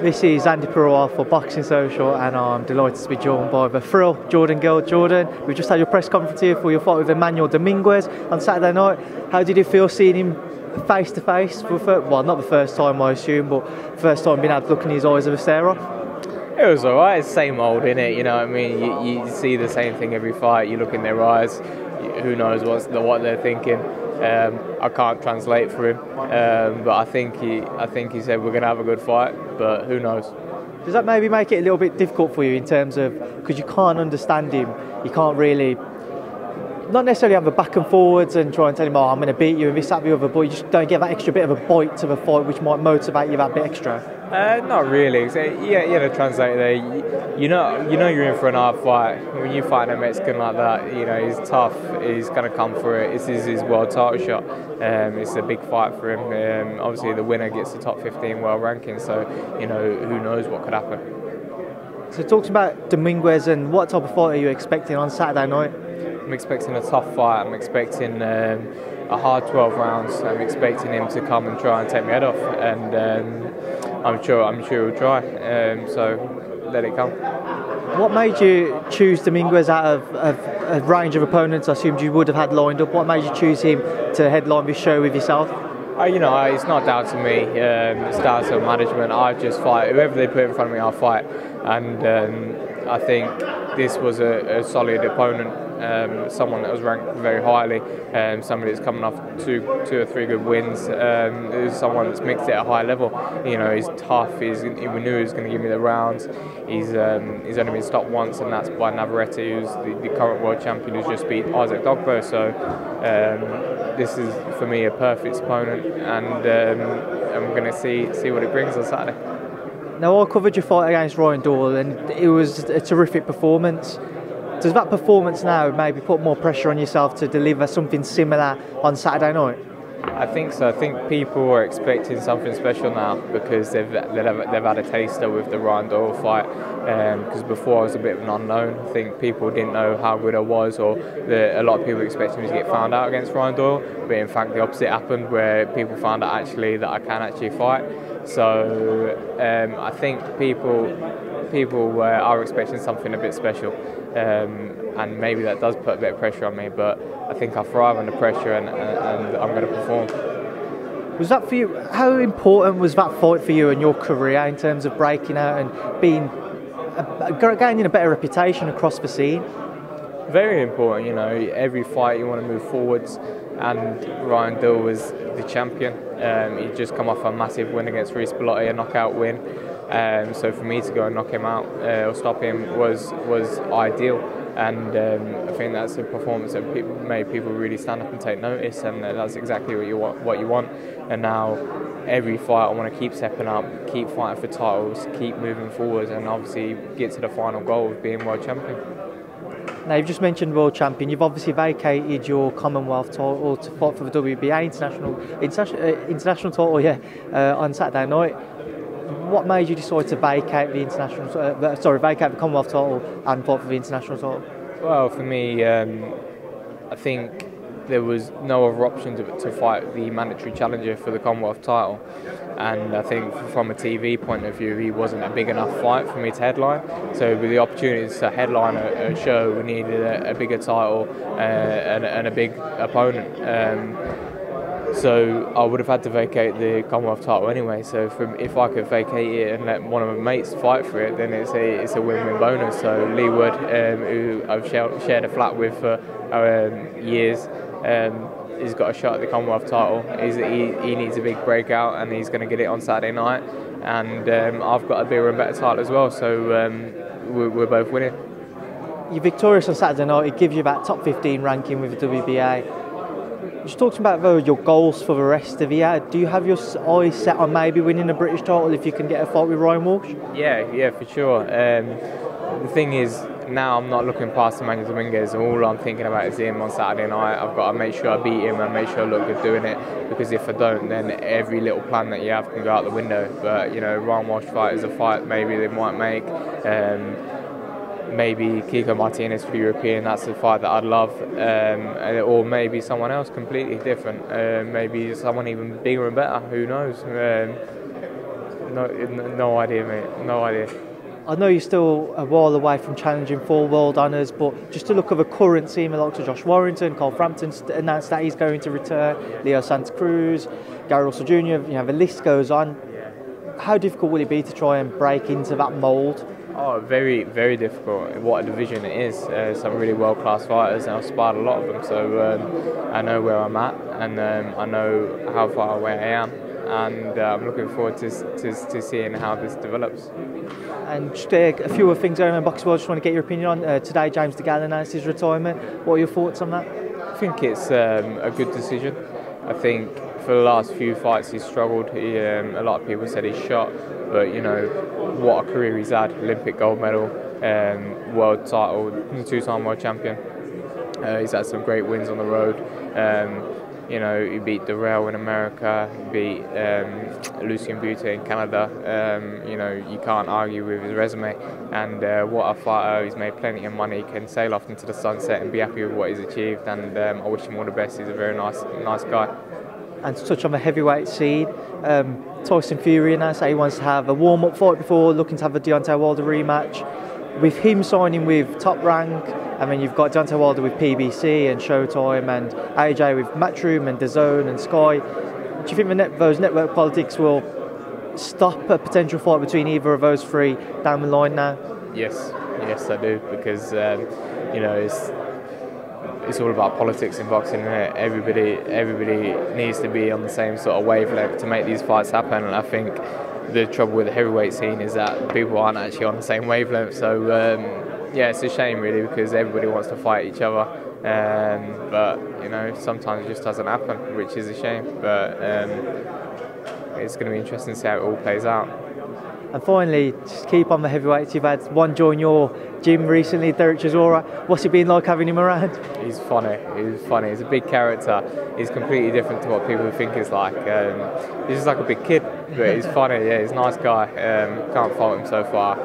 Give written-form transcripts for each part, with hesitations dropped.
This is Andi Purewal for Boxing Social, and I'm delighted to be joined by the Thrill, Jordan Gill. Jordan, we've just had your press conference here for your fight with Dominguez on Saturday night. How did you feel seeing him face to face? Well, not the first time I assume, but first time being able to look in his eyes with a stare off? It was alright, it's same old, innit? You know what I mean? You see the same thing every fight, you look in their eyes, who knows what they're thinking. I can't translate for him, but I think he said we're going to have a good fight, but who knows. Does that maybe make it a little bit difficult for you in terms of, because you can't understand him, you can't really, not necessarily have a back and forwards and try and tell him, oh, I'm going to beat you and this, that, the other, but you just don't get that extra bit of a bite to the fight which might motivate you that bit extra? Not really. So, yeah, the translator there. You know you're in for an hard fight. When you fight a Mexican like that, you know he's tough. He's going to come for it. This is his world title shot. It's a big fight for him. Obviously, the winner gets the top 15 world ranking. So you know who knows what could happen. So talk about Dominguez and what type of fight are you expecting on Saturday night? I'm expecting a tough fight. I'm expecting a hard 12 rounds. I'm expecting him to come and try and take my head off, and I'm sure he'll try. So let it come. What made you choose Dominguez out of a range of opponents I assumed you would have had lined up? What made you choose him to headline this show with yourself? It's not down to me. It's down to management. I just fight whoever they put in front of me. I'll fight, and I think this was a solid opponent. Someone that was ranked very highly, somebody that's coming off two or three good wins. There's someone that's mixed it at a high level. You know, he's tough. We knew he was going to give me the rounds. He's only been stopped once, and that's by Navarrete, who's the current world champion, who's just beat Isaac Dogbo. So this is for me a perfect opponent, and I'm going to see what it brings on Saturday. Now, I covered your fight against Ryan Doyle, and it was a terrific performance. Does that performance now maybe put more pressure on yourself to deliver something similar on Saturday night? I think so. I think people are expecting something special now because they've had a taster with the Ryan Doyle fight. Because before I was a bit of an unknown. I think people didn't know how good I was, or a lot of people expected me to get found out against Ryan Doyle. But in fact, the opposite happened, where people found out that I can actually fight. So I think people are expecting something a bit special, and maybe that does put a bit of pressure on me, but I think I thrive under pressure, and I'm going to perform. Was that for you? How important was that fight for you and your career in terms of breaking out and gaining a better reputation across the scene? Very important. You know, every fight you want to move forwards, and Ryan Dill was the champion. He'd just come off a massive win against Reece Bellotti, a knockout win. So for me to go and knock him out or stop him was ideal, and I think that's a performance that made people really stand up and take notice, and that's exactly what you want. And now every fight I want to keep stepping up, keep fighting for titles, keep moving forward, and obviously get to the final goal of being world champion. Now, you've just mentioned world champion. You've obviously vacated your Commonwealth title to fight for the WBA international title, on Saturday night. What made you decide to vacate the Commonwealth title and fight for the international title? Well, for me, I think there was no other option to fight the mandatory challenger for the Commonwealth title, and I think from a TV point of view, he wasn't a big enough fight for me to headline. So with the opportunity to headline a show, we needed a bigger title and a big opponent. So I would have had to vacate the Commonwealth title anyway. So if I could vacate it and let one of my mates fight for it, then it's a win-win bonus. So Lee Wood, who I've shared a flat with for years, he's got a shot at the Commonwealth title. He needs a big breakout, and he's going to get it on Saturday night. And I've got a bigger and better title as well. So we're both winning. You're victorious on Saturday night. It gives you that top 15 ranking with the WBA. Just talking about your goals for the rest of the year. Do you have your eyes set on maybe winning a British title if you can get a fight with Ryan Walsh? Yeah, for sure. The thing is, now I'm not looking past Emmanuel Dominguez. All I'm thinking about is him on Saturday night. I've got to make sure I beat him and make sure I look good doing it, because if I don't, then every little plan that you have can go out the window. But Ryan Walsh fight is a fight maybe they might make. Maybe Kiko Martinez for the European, that's the fight that I'd love, or maybe someone else completely different, maybe someone even bigger and better, who knows. No idea, mate. No idea. I know you're still a while away from challenging for world honours, but just to look at the current team, like to Josh Warrington, Cole Frampton announced that he's going to return, Leo Santa Cruz, Gary Russell Jr., the list goes on. How difficult will it be to try and break into that mould? Oh, very, very difficult. What a division it is. Some really world-class fighters, and I've sparred a lot of them, so I know where I'm at, and I know how far away I am, and I'm looking forward to seeing how this develops. And just a few other things going on in boxing world, I just want to get your opinion on. Today, James DeGale announced his retirement. What are your thoughts on that? I think it's a good decision. I think for the last few fights he's struggled. A lot of people said he's shot, but what a career he's had. Olympic gold medal, world title, two-time world champion. He's had some great wins on the road. He beat Darrell in America, he beat Lucien Butte in Canada. You can't argue with his resume. And what a fighter! He's made plenty of money. He can sail off into the sunset and be happy with what he's achieved. And I wish him all the best. He's a very nice guy. And to touch on the heavyweight scene, Tyson Fury announced that he wants to have a warm-up fight before looking to have a Deontay Wilder rematch. With him signing with Top Rank, and then you've got Deontay Wilder with PBC and Showtime, and AJ with Matchroom and DAZN and Sky. Do you think those network politics will stop a potential fight between either of those three down the line now? Yes, I do, because it's all about politics in boxing, isn't it? Everybody needs to be on the same sort of wavelength to make these fights happen, and I think the trouble with the heavyweight scene is that people aren't actually on the same wavelength. So it's a shame really, because everybody wants to fight each other, but sometimes it just doesn't happen, which is a shame. But it's going to be interesting to see how it all plays out. And finally, just keep on the heavyweights. You've had one join your gym recently, Derek Chisora. What's it been like having him around? He's funny. He's a big character. He's completely different to what people think he's like. He's just like a big kid, but he's funny. Yeah, he's a nice guy. Can't fault him so far.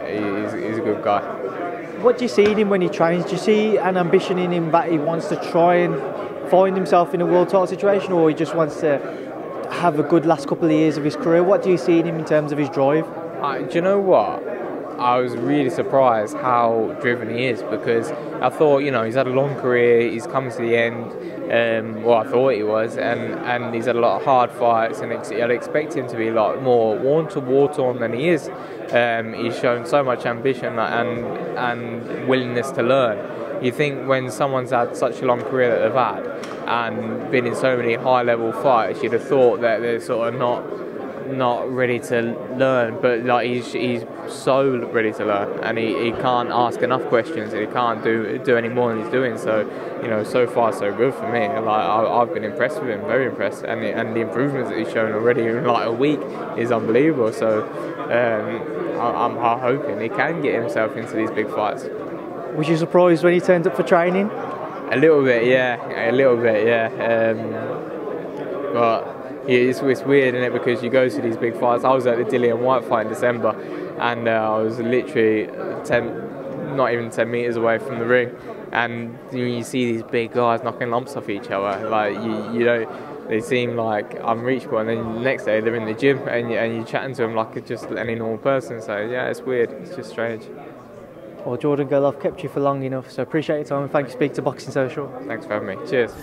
He's a good guy. What do you see in him when he trains? Do you see an ambition in him that he wants to try and find himself in a world title situation, or he just wants to have a good last couple of years of his career? What do you see in him in terms of his drive? Do you know what? I was really surprised how driven he is, because I thought, he's had a long career, he's come to the end, I thought he was, and he's had a lot of hard fights, and I'd expect him to be a lot more war-torn than he is. He's shown so much ambition and willingness to learn. You think when someone's had such a long career that they've had and been in so many high-level fights, you'd have thought that they're sort of not ready to learn, but he's so ready to learn, and he can't ask enough questions, and he can't do any more than he's doing. So so far so good for me. I've been impressed with him, very impressed, and the improvements that he's shown already in a week is unbelievable. So I'm hoping he can get himself into these big fights. Was you surprised when he turned up for training? A little bit, yeah. But it's weird, isn't it? Because you go to these big fights. I was at the Dillian White fight in December, and I was literally not even 10 metres away from the ring. And you see these big guys knocking lumps off each other. They seem like unreachable. And then the next day they're in the gym, and you're chatting to them like just any normal person. So yeah, it's weird. It's just strange. Well, Jordan Gill, I've kept you for long enough, so appreciate your time and thank you for speaking to Boxing Social. Thanks for having me. Cheers.